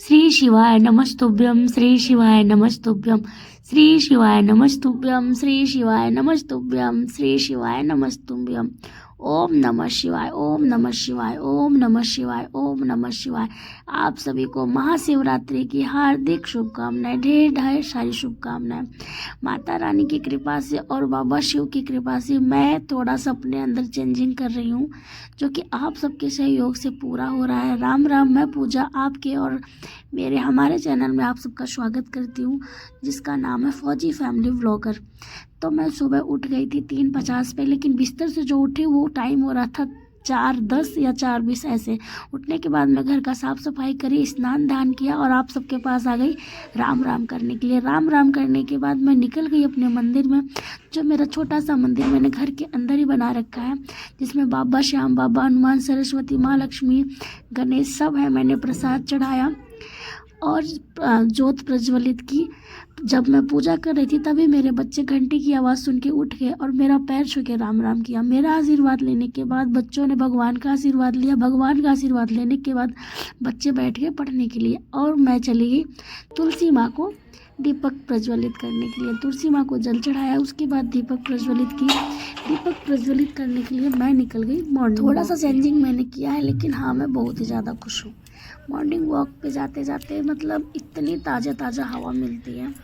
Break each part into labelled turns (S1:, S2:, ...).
S1: श्री शिवाय नमस्तुभ्यं श्री शिवाय नमस्तुभ्यं श्री शिवाय नमस्तुभ्यं श्री शिवाय नमस्तुभ्यं श्री शिवाय नमस्तुभ्यं। ओम नमः शिवाय ओम नमः शिवाय ओम नमः शिवाय ओम नमः शिवाय। आप सभी को महाशिवरात्रि की हार्दिक शुभकामनाएं, ढेर सारी शुभकामनाएं। माता रानी की कृपा से और बाबा शिव की कृपा से मैं थोड़ा सा अपने अंदर चेंजिंग कर रही हूँ, जो कि आप सबके सहयोग से पूरा हो रहा है। राम राम। मैं पूजा आपके और मेरे हमारे चैनल में आप सबका स्वागत करती हूँ, जिसका नाम है फौजी फैमिली व्लॉगर। तो मैं सुबह उठ गई थी 3:50 पे, लेकिन बिस्तर से जो उठी वो टाइम हो रहा था 4:10 या 4:20 ऐसे। उठने के बाद मैं घर का साफ सफाई करी, स्नान दान किया और आप सबके पास आ गई राम राम करने के लिए। राम राम करने के बाद मैं निकल गई अपने मंदिर में, जो मेरा छोटा सा मंदिर मैंने घर के अंदर ही बना रखा है, जिसमें बाबा श्याम, बाबा हनुमान, सरस्वती माँ, लक्ष्मी, गणेश सब है। मैंने प्रसाद चढ़ाया और जोत प्रज्वलित की। जब मैं पूजा कर रही थी तभी मेरे बच्चे घंटी की आवाज़ सुन के उठ गए और मेरा पैर छू के राम राम किया। मेरा आशीर्वाद लेने के बाद बच्चों ने भगवान का आशीर्वाद लिया। भगवान का आशीर्वाद लेने के बाद बच्चे बैठ गए पढ़ने के लिए और मैं चली गई तुलसी माँ को दीपक प्रज्वलित करने के लिए। तुलसी माँ को जल चढ़ाया, उसके बाद दीपक प्रज्वलित की। दीपक प्रज्वलित करने के लिए मैं निकल गई मॉर्निंग। थोड़ा सा चेंजिंग मैंने किया है, लेकिन हाँ मैं बहुत ही ज़्यादा खुश हूँ। मॉर्निंग वॉक पे जाते जाते मतलब इतनी ताज़ा हवा मिलती है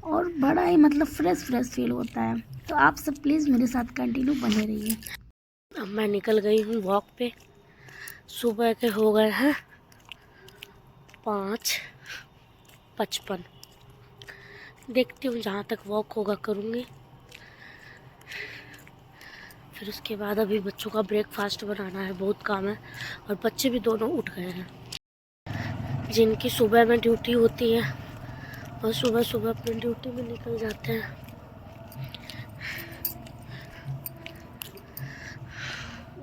S1: और बड़ा ही मतलब फ्रेश फील होता है। तो आप सब प्लीज़ मेरे साथ कंटिन्यू बने रहिए। अब मैं निकल गई हूँ वॉक पे। सुबह के हो गए हैं 5:55। देखती हूँ जहाँ तक वॉक होगा करूँगी। फिर उसके बाद अभी बच्चों का ब्रेकफास्ट बनाना है, बहुत काम है। और बच्चे भी दोनों उठ गए हैं, जिनकी सुबह में ड्यूटी होती है और सुबह सुबह अपनी ड्यूटी में निकल जाते हैं।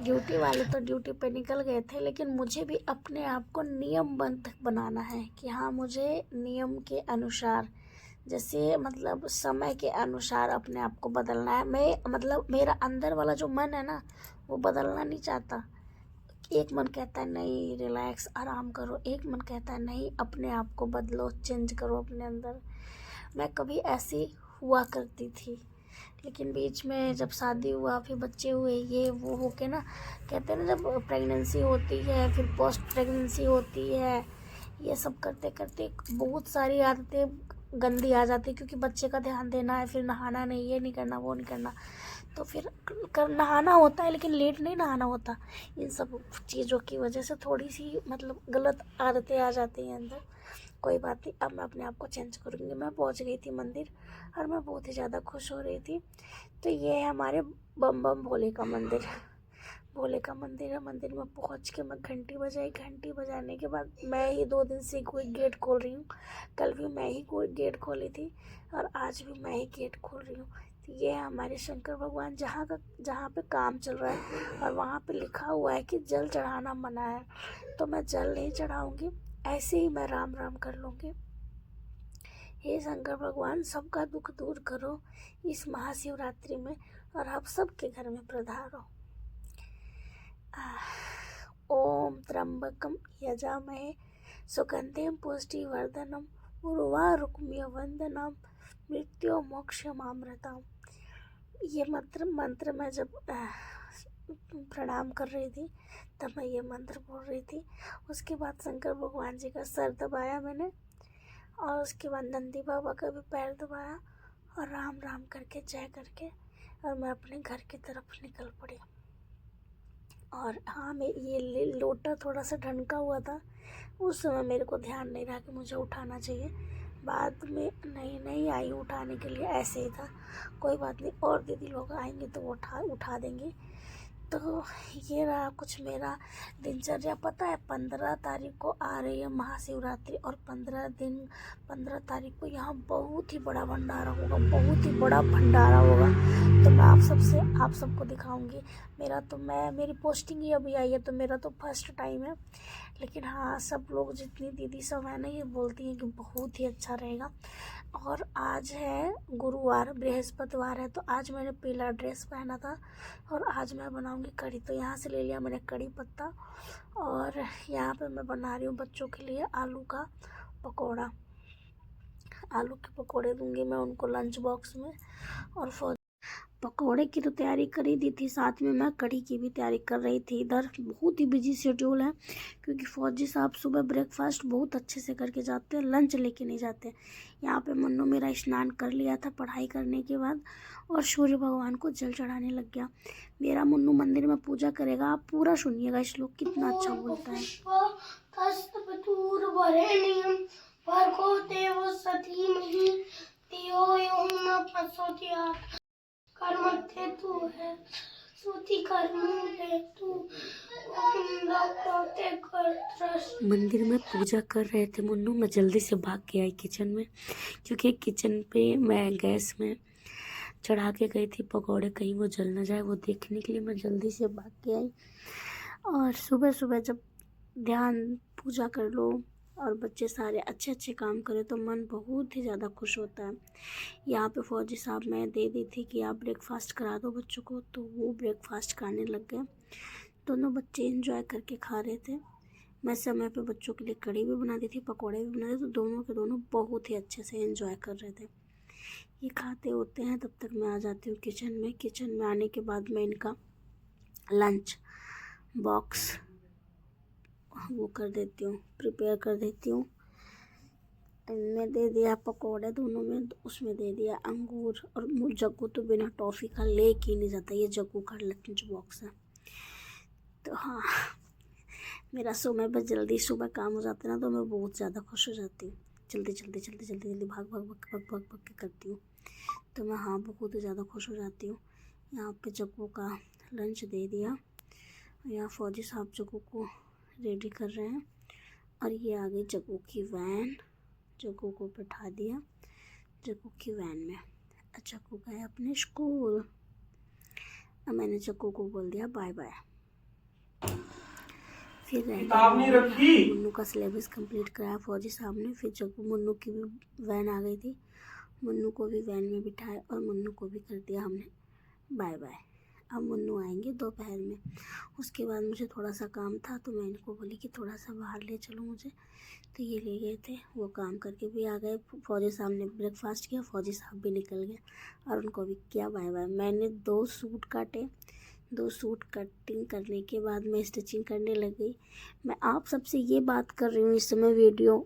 S1: ड्यूटी वाले तो ड्यूटी पे निकल गए थे, लेकिन मुझे भी अपने आप को नियमबद्ध बनाना है कि हाँ मुझे नियम के अनुसार, जैसे मतलब समय के अनुसार अपने आप को बदलना है। मैं मतलब मेरा अंदर वाला जो मन है ना, वो बदलना नहीं चाहता। एक मन कहता है नहीं रिलैक्स आराम करो, एक मन कहता है नहीं अपने आप को बदलो, चेंज करो अपने अंदर। मैं कभी ऐसी हुआ करती थी, लेकिन बीच में जब शादी हुआ, फिर बच्चे हुए, ये वो हो के ना, कहते हैं ना जब प्रेगनेंसी होती है फिर पोस्ट प्रेगनेंसी होती है, ये सब करते करते बहुत सारी आदतें गंदी आ जाती है, क्योंकि बच्चे का ध्यान देना है, फिर नहाना नहीं, ये नहीं करना, वो नहीं करना। तो फिर नहाना होता है लेकिन लेट नहीं नहाना होता। इन सब चीज़ों की वजह से थोड़ी सी मतलब गलत आदतें आ जाती हैं अंदर। कोई बात नहीं, अब मैं अपने आप को चेंज करूँगी। मैं पहुँच गई थी मंदिर और मैं बहुत ही ज़्यादा खुश हो रही थी। तो ये है हमारे बम बम भोले का मंदिर। भोले का मंदिर है। मंदिर में पहुँच के मैं घंटी बजाई। घंटी बजाने के बाद मैं ही 2 दिन से कोई गेट खोल रही हूँ। कल भी मैं ही कोई गेट खोली थी और आज भी मैं ही गेट खोल रही हूँ। तो ये है हमारे शंकर भगवान, जहाँ पे काम चल रहा है और वहाँ पे लिखा हुआ है कि जल चढ़ाना मना है। तो मैं जल नहीं चढ़ाऊँगी, ऐसे ही मैं राम राम कर लूँगी। हे शंकर भगवान, सबका दुख दूर करो इस महाशिवरात्रि में और आप सबके घर में पधारो। ओम त्र्यंबकम यजामहे सुगंधिम पुष्टिवर्धनम उर्वारुकमिव वंदनम मृत्यो मोक्षमामृतम। ये मंत्र मैं जब प्रणाम कर रही थी तब मैं ये मंत्र बोल रही थी। उसके बाद शंकर भगवान जी का सर दबाया मैंने और उसके बाद नंदी बाबा का भी पैर दबाया और राम राम करके जय करके और मैं अपने घर की तरफ निकल पड़ी। और हाँ, मैं ये लोटा थोड़ा सा ढनका हुआ था, उस समय मेरे को ध्यान नहीं रहा कि मुझे उठाना चाहिए। बाद में नहीं आई उठाने के लिए, ऐसे ही था। कोई बात नहीं, और दीदी लोग आएंगे तो वो उठा देंगे। तो ये रहा कुछ मेरा दिनचर्या। पता है 15 तारीख को आ रही है महाशिवरात्रि और 15 तारीख को यहाँ बहुत ही बड़ा भंडारा होगा, बहुत ही बड़ा भंडारा होगा। तो मैं आप सबको दिखाऊंगी। मेरी पोस्टिंग ही अभी आई है, तो मेरा तो फर्स्ट टाइम है। लेकिन हाँ, सब लोग जितनी दीदी सब है ना, ये बोलती हैं कि बहुत ही अच्छा रहेगा। और आज है गुरुवार, बृहस्पतिवार है, तो आज मैंने पीला ड्रेस पहना था और आज मैं बनाऊंगी बनाऊंगी कढ़ी, तो यहाँ से ले लिया मैंने कढ़ी पत्ता। और यहाँ पे मैं बना रही हूँ बच्चों के लिए आलू का पकौड़ा। आलू के पकौड़े दूंगी मैं उनको लंच बॉक्स में। और पकौड़े की तो तैयारी कर ही दी थी, साथ में मैं कढ़ी की भी तैयारी कर रही थी। इधर बहुत ही बिजी शेड्यूल है, क्योंकि फौजी साहब सुबह ब्रेकफास्ट बहुत अच्छे से करके जाते हैं, लंच लेके नहीं जाते। यहाँ पे मन्नू मेरा स्नान कर लिया था पढ़ाई करने के बाद, और सूर्य भगवान को जल चढ़ाने लग गया। मेरा मुन्नू मंदिर में पूजा करेगा, आप पूरा सुनिएगा, श्लोक कितना अच्छा बोलता है। मंदिर में पूजा कर रहे थे मुन्नू, मैं जल्दी से भाग के आई किचन में, क्योंकि किचन पे मैं गैस में चढ़ा के गई थी पकौड़े, कहीं वो जल ना जाए, वो देखने के लिए मैं जल्दी से भाग के आई। और सुबह सुबह जब ध्यान पूजा कर लो और बच्चे सारे अच्छे अच्छे काम करें तो मन बहुत ही ज़्यादा खुश होता है। यहाँ पे फौजी साहब मैं दे दी थी कि आप ब्रेकफास्ट करा दो बच्चों को, तो वो ब्रेकफास्ट कराने लग गए। दोनों बच्चे एंजॉय करके खा रहे थे। मैं समय पे बच्चों के लिए कढ़ी भी बना दी थी, पकौड़े भी बना दी, तो दोनों के दोनों बहुत ही अच्छे से एंजॉय कर रहे थे। ये खाते होते हैं, तब तक मैं आ जाती हूँ किचन में। किचन में आने के बाद मैं इनका लंच बॉक्स वो कर देती हूँ, प्रिपेयर कर देती हूँ। इनमें दे दिया पकौड़े दोनों में, उसमें दे दिया अंगूर। और जग्गू तो बिना टॉफ़ी का ले के नहीं जाता, ये जग्गू का लंच बॉक्स है। तो हाँ, मेरा समय पर जल्दी सुबह काम हो जाता है ना, तो मैं बहुत ज़्यादा खुश हो जाती हूँ। जल्दी जल्दी जल्दी जल्दी जल्दी भाग भाग भाग भाग भाग भाग के करती हूँ, तो मैं हाँ बहुत ही ज़्यादा खुश हो जाती हूँ। यहाँ पे जग्गू का लंच दे दिया, यहाँ फौजी साहब जग्गू को रेडी कर रहे हैं। और ये आ गई जग्गू की वैन, जग्गू को बैठा दिया जग्गू की वैन में। जग्गू गए अपने स्कूल, और मैंने जग्गू को बोल दिया बाय बाय। फिर मुन्नू का सिलेबस कंप्लीट कराया फौजी साहब ने। फिर जग्गू मुन्नू की भी वैन आ गई थी, मुन्नू को भी वैन में बिठाया और मुन्नू को भी कर दिया हमने बाय बाय। अब मुन्नू आएंगे दोपहर में। उसके बाद मुझे थोड़ा सा काम था, तो मैं इनको बोली कि थोड़ा सा बाहर ले चलो मुझे, तो ये ले गए थे। वो काम करके भी आ गए। फौजी साहब ने ब्रेकफास्ट किया, फौजी साहब भी निकल गए और उनको भी किया बाय बाय। मैंने 2 सूट काटे, 2 सूट कटिंग करने के बाद मैं स्टिचिंग करने लग गई। मैं आप सबसे ये बात कर रही हूँ इस समय वीडियो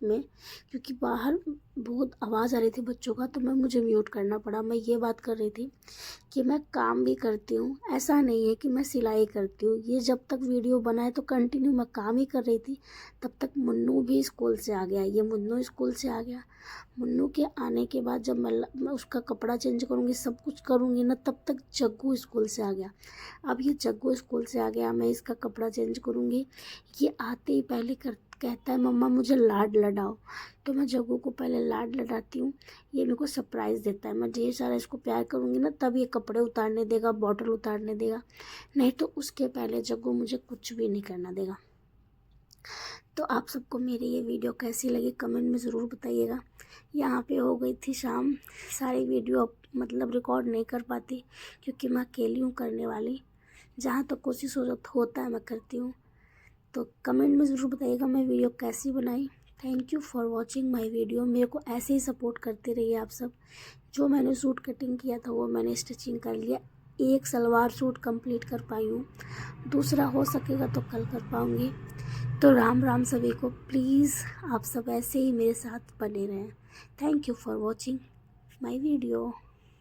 S1: में, क्योंकि बाहर बहुत आवाज़ आ रही थी बच्चों का, तो मुझे म्यूट करना पड़ा। मैं ये बात कर रही थी कि मैं काम भी करती हूँ, ऐसा नहीं है कि मैं सिलाई करती हूँ। ये जब तक वीडियो बनाए तो कंटिन्यू मैं काम ही कर रही थी। तब तक मुन्नू भी स्कूल से आ गया, ये मुन्नू स्कूल से आ गया। मुन्नू के आने के बाद जब मैं उसका कपड़ा चेंज करूँगी, सब कुछ करूँगी ना, तब तक जग्गू स्कूल से आ गया। अब ये जग्गू स्कूल से आ गया, मैं इसका कपड़ा चेंज करूँगी। ये आते ही पहले कहता है मम्मा मुझे लाड लडाओ, तो मैं जग्गू को पहले लाड लडाती हूँ। ये मेरे को सरप्राइज़ देता है। मैं ढेर सारा इसको प्यार करूँगी ना, तब ये कपड़े उतारने देगा, बॉटल उतारने देगा, नहीं तो उसके पहले जग्गू मुझे कुछ भी नहीं करना देगा। तो आप सबको मेरी ये वीडियो कैसी लगी कमेंट में ज़रूर बताइएगा। यहाँ पे हो गई थी शाम, सारी वीडियो मतलब रिकॉर्ड नहीं कर पाती, क्योंकि मैं अकेली हूँ करने वाली। जहाँ तक कोशिश होता है मैं करती हूँ। तो कमेंट में ज़रूर बताइएगा मैं वीडियो कैसी बनाई। Thank you for watching my video. मेरे को ऐसे ही सपोर्ट करते रहिए आप सब। जो मैंने सूट कटिंग किया था वो मैंने स्टिचिंग कर लिया। एक सलवार सूट कंप्लीट कर पाई हूँ, दूसरा हो सकेगा तो कल कर पाऊँगी। तो राम राम सभी को। प्लीज़ आप सब ऐसे ही मेरे साथ बने रहें। Thank you for watching my video.